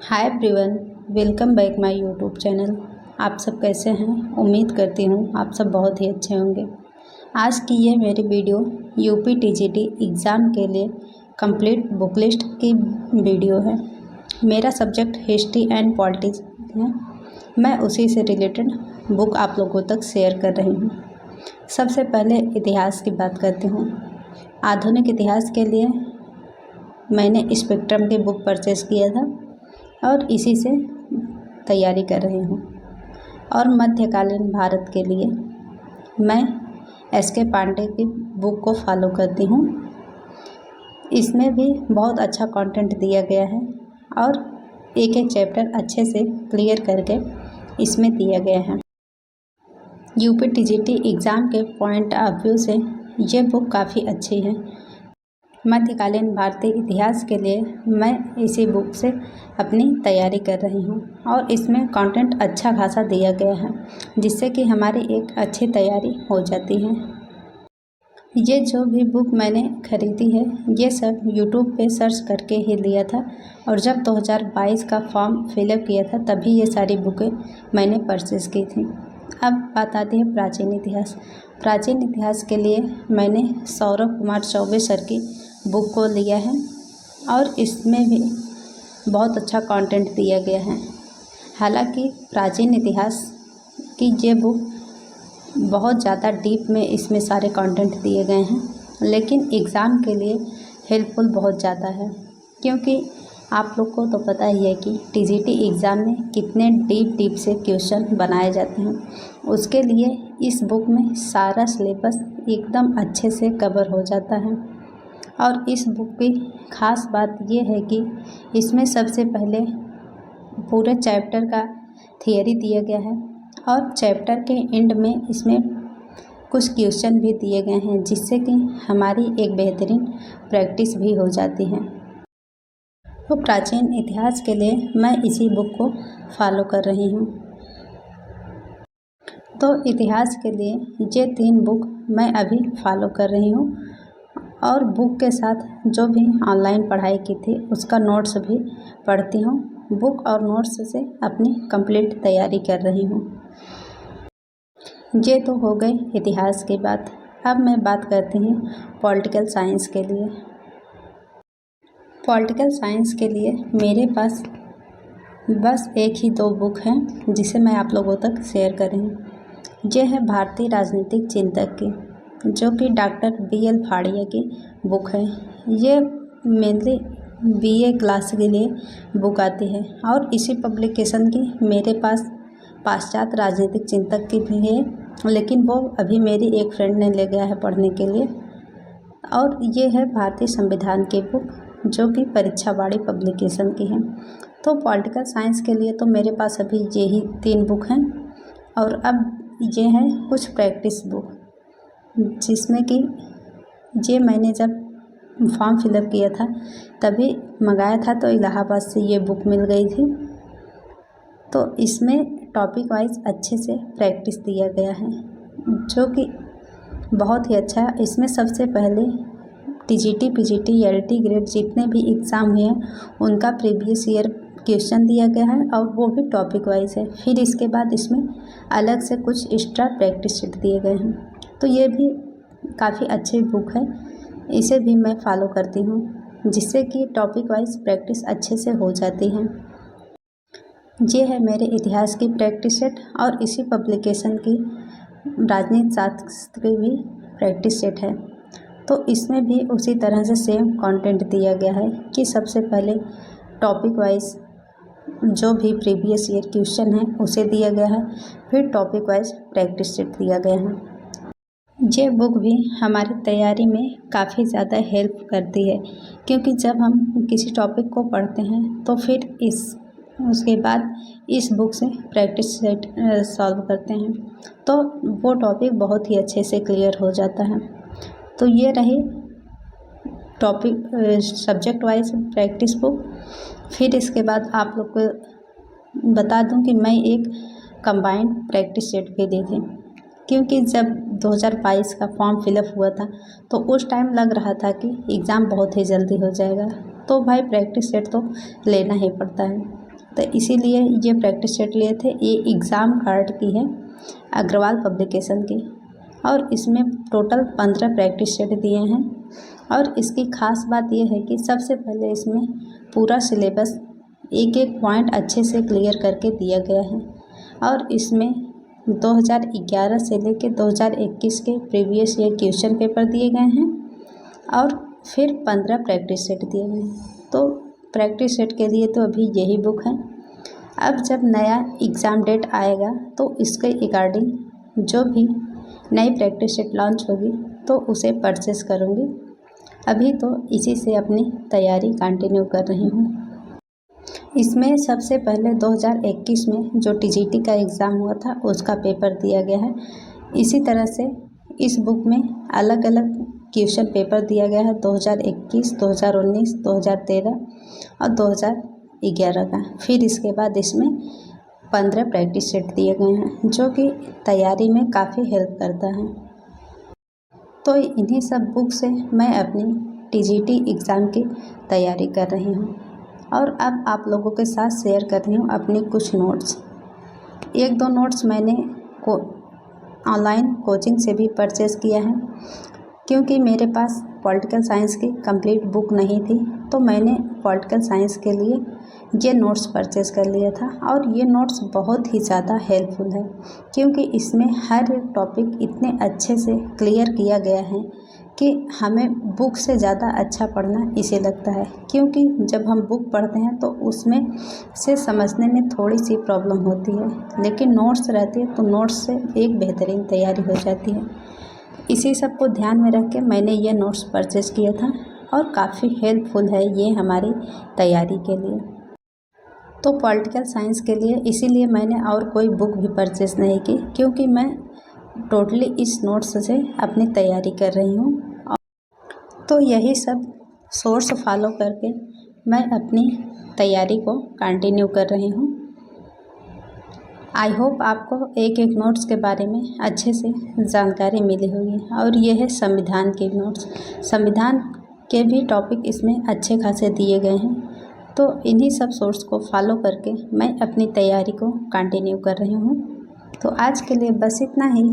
Hi everyone, welcome back my YouTube channel. आप सब कैसे हैं? उम्मीद करती हूँ आप सब बहुत ही अच्छे होंगे। आज की ये मेरी वीडियो यूपी टीजीटी एग्ज़ाम के लिए कंप्लीट बुक लिस्ट की वीडियो है। मेरा सब्जेक्ट हिस्ट्री एंड पॉलिटिक्स है। मैं उसी से रिलेटेड बुक आप लोगों तक शेयर कर रही हूँ। सबसे पहले इतिहास की बात करती हूँ। आधुनिक इतिहास के लिए मैंने स्पेक्ट्रम की बुक परचेज़ किया था और इसी से तैयारी कर रही हूँ। और मध्यकालीन भारत के लिए मैं एस.के. पांडे की बुक को फॉलो करती हूँ। इसमें भी बहुत अच्छा कंटेंट दिया गया है और एक एक चैप्टर अच्छे से क्लियर करके इसमें दिया गया है। यूपी टीजीटी एग्ज़ाम के पॉइंट ऑफ व्यू से ये बुक काफ़ी अच्छी है। मध्यकालीन भारतीय इतिहास के लिए मैं इसी बुक से अपनी तैयारी कर रही हूँ और इसमें कंटेंट अच्छा खासा दिया गया है, जिससे कि हमारी एक अच्छी तैयारी हो जाती है। ये जो भी बुक मैंने ख़रीदी है ये सब यूट्यूब पे सर्च करके ही लिया था और जब 2022 का फॉर्म फिलअप किया था तभी ये सारी बुकें मैंने परचेज़ की थी। अब बात आती है प्राचीन इतिहास। प्राचीन इतिहास के लिए मैंने सौरभ कुमार चौबे सर की बुक को लिया है और इसमें भी बहुत अच्छा कंटेंट दिया गया है। हालांकि प्राचीन इतिहास की ये बुक बहुत ज़्यादा डीप में इसमें सारे कंटेंट दिए गए हैं, लेकिन एग्ज़ाम के लिए हेल्पफुल बहुत ज़्यादा है, क्योंकि आप लोग को तो पता ही है कि टीजीटी एग्ज़ाम में कितने डीप से क्वेश्चन बनाए जाते हैं। उसके लिए इस बुक में सारा सिलेबस एकदम अच्छे से कवर हो जाता है। और इस बुक की ख़ास बात ये है कि इसमें सबसे पहले पूरे चैप्टर का थियरी दिया गया है और चैप्टर के एंड में इसमें कुछ क्वेश्चन भी दिए गए हैं, जिससे कि हमारी एक बेहतरीन प्रैक्टिस भी हो जाती है। तो प्राचीन इतिहास के लिए मैं इसी बुक को फॉलो कर रही हूँ। तो इतिहास के लिए ये 3 बुक मैं अभी फॉलो कर रही हूँ और बुक के साथ जो भी ऑनलाइन पढ़ाई की थी उसका नोट्स भी पढ़ती हूँ। बुक और नोट्स से अपनी कंप्लीट तैयारी कर रही हूँ। ये तो हो गई इतिहास की बात। अब मैं बात करती हूँ पॉलिटिकल साइंस के लिए। पॉलिटिकल साइंस के लिए मेरे पास बस एक ही 2 बुक हैं जिसे मैं आप लोगों तक शेयर कर रही हूँ। ये है भारतीय राजनीतिक चिंतक की, जो कि डॉक्टर B.L. फाड़िया की बुक है। ये मेनली BA क्लास के लिए बुक आती है और इसी पब्लिकेशन की मेरे पास पाश्चात्य राजनीतिक चिंतक की भी है, लेकिन वो अभी मेरी एक फ्रेंड ने ले गया है पढ़ने के लिए। और ये है भारतीय संविधान की बुक, जो कि परीक्षावाड़ी पब्लिकेशन की है। तो पॉलिटिकल साइंस के लिए तो मेरे पास अभी यही 3 बुक हैं। और अब ये हैं कुछ प्रैक्टिस बुक, जिसमें कि ये मैंने जब फॉर्म फिलअप किया था तभी मंगाया था, तो इलाहाबाद से ये बुक मिल गई थी। तो इसमें टॉपिक वाइज अच्छे से प्रैक्टिस दिया गया है, जो कि बहुत ही अच्छा है। इसमें सबसे पहले टीजीटी, पीजीटी, एलटी ग्रेड जितने भी एग्ज़ाम हुए हैं उनका प्रीवियस ईयर क्वेश्चन दिया गया है और वो भी टॉपिक वाइज है। फिर इसके बाद इसमें अलग से कुछ एक्स्ट्रा प्रैक्टिस शीट दिए गए हैं। तो ये भी काफ़ी अच्छी बुक है, इसे भी मैं फॉलो करती हूँ, जिससे कि टॉपिक वाइज प्रैक्टिस अच्छे से हो जाती है। ये है मेरे इतिहास की प्रैक्टिस सेट और इसी पब्लिकेशन की राजनीति शास्त्र की भी प्रैक्टिस सेट है। तो इसमें भी उसी तरह से सेम कंटेंट दिया गया है कि सबसे पहले टॉपिक वाइज जो भी प्रीवियस ईयर क्वेश्चन है उसे दिया गया है, फिर टॉपिक वाइज प्रैक्टिस सेट दिया गया है। ये बुक भी हमारी तैयारी में काफ़ी ज़्यादा हेल्प करती है, क्योंकि जब हम किसी टॉपिक को पढ़ते हैं तो फिर उसके बाद इस बुक से प्रैक्टिस सेट सॉल्व करते हैं, तो वो टॉपिक बहुत ही अच्छे से क्लियर हो जाता है। तो ये रही topic subject wise practice book. फिर इसके बाद आप लोग को बता दूं कि मैं एक कंबाइंड प्रैक्टिस सेट भी दी थी, क्योंकि जब 2022 का फॉर्म फिलअप हुआ था तो उस टाइम लग रहा था कि एग्ज़ाम बहुत ही जल्दी हो जाएगा, तो भाई प्रैक्टिस सेट तो लेना ही पड़ता है। तो इसीलिए ये प्रैक्टिस सेट लिए थे। ये एग्ज़ाम कार्ड की है, अग्रवाल पब्लिकेशन की, और इसमें टोटल 15 प्रैक्टिस सेट दिए हैं। और इसकी ख़ास बात यह है कि सबसे पहले इसमें पूरा सिलेबस एक एक पॉइंट अच्छे से क्लियर करके दिया गया है। और इसमें 2011 से लेकर 2021 के प्रीवियस ईयर क्वेश्चन पेपर दिए गए हैं और फिर 15 प्रैक्टिस सेट दिए गए हैं। तो प्रैक्टिस सेट के लिए तो अभी यही बुक है। अब जब नया एग्ज़ाम डेट आएगा तो इसके अकॉर्डिंग जो भी नई प्रैक्टिस सेट लॉन्च होगी तो उसे परचेस करूँगी। अभी तो इसी से अपनी तैयारी कंटिन्यू कर रही हूँ। इसमें सबसे पहले 2021 में जो टीजीटी का एग्ज़ाम हुआ था उसका पेपर दिया गया है। इसी तरह से इस बुक में अलग अलग क्वेश्चन पेपर दिया गया है 2021, 2019, 2013 और 2011 का। फिर इसके बाद इसमें 15 प्रैक्टिस सेट दिए गए हैं जो कि तैयारी में काफ़ी हेल्प करता है। तो इन्हीं सब बुक से मैं अपनी टीजीटी एग्ज़ाम की तैयारी कर रही हूँ। और अब आप लोगों के साथ शेयर कर रही हूँ अपने कुछ नोट्स। एक दो नोट्स मैंने ऑनलाइन कोचिंग से भी परचेज़ किया है, क्योंकि मेरे पास पॉलिटिकल साइंस की कंप्लीट बुक नहीं थी तो मैंने पॉलिटिकल साइंस के लिए ये नोट्स परचेज़ कर लिया था। और ये नोट्स बहुत ही ज़्यादा हेल्पफुल है, क्योंकि इसमें हर एक टॉपिक इतने अच्छे से क्लियर किया गया है कि हमें बुक से ज़्यादा अच्छा पढ़ना इसे लगता है। क्योंकि जब हम बुक पढ़ते हैं तो उसमें से समझने में थोड़ी सी प्रॉब्लम होती है, लेकिन नोट्स रहती है तो नोट्स से एक बेहतरीन तैयारी हो जाती है। इसी सब को ध्यान में रख के मैंने ये नोट्स परचेज़ किया था और काफ़ी हेल्पफुल है ये हमारी तैयारी के लिए। तो पॉलिटिकल साइंस के लिए इसीलिए मैंने और कोई बुक भी परचेज़ नहीं की, क्योंकि मैं टोटली इस नोट्स से अपनी तैयारी कर रही हूँ। तो यही सब सोर्स फॉलो करके मैं अपनी तैयारी को कंटिन्यू कर रही हूँ। आई होप आपको एक एक नोट्स के बारे में अच्छे से जानकारी मिली होगी। और ये है संविधान के नोट्स। संविधान के भी टॉपिक इसमें अच्छे खासे दिए गए हैं। तो इन्हीं सब सोर्स को फॉलो करके मैं अपनी तैयारी को कंटिन्यू कर रही हूँ। तो आज के लिए बस इतना ही।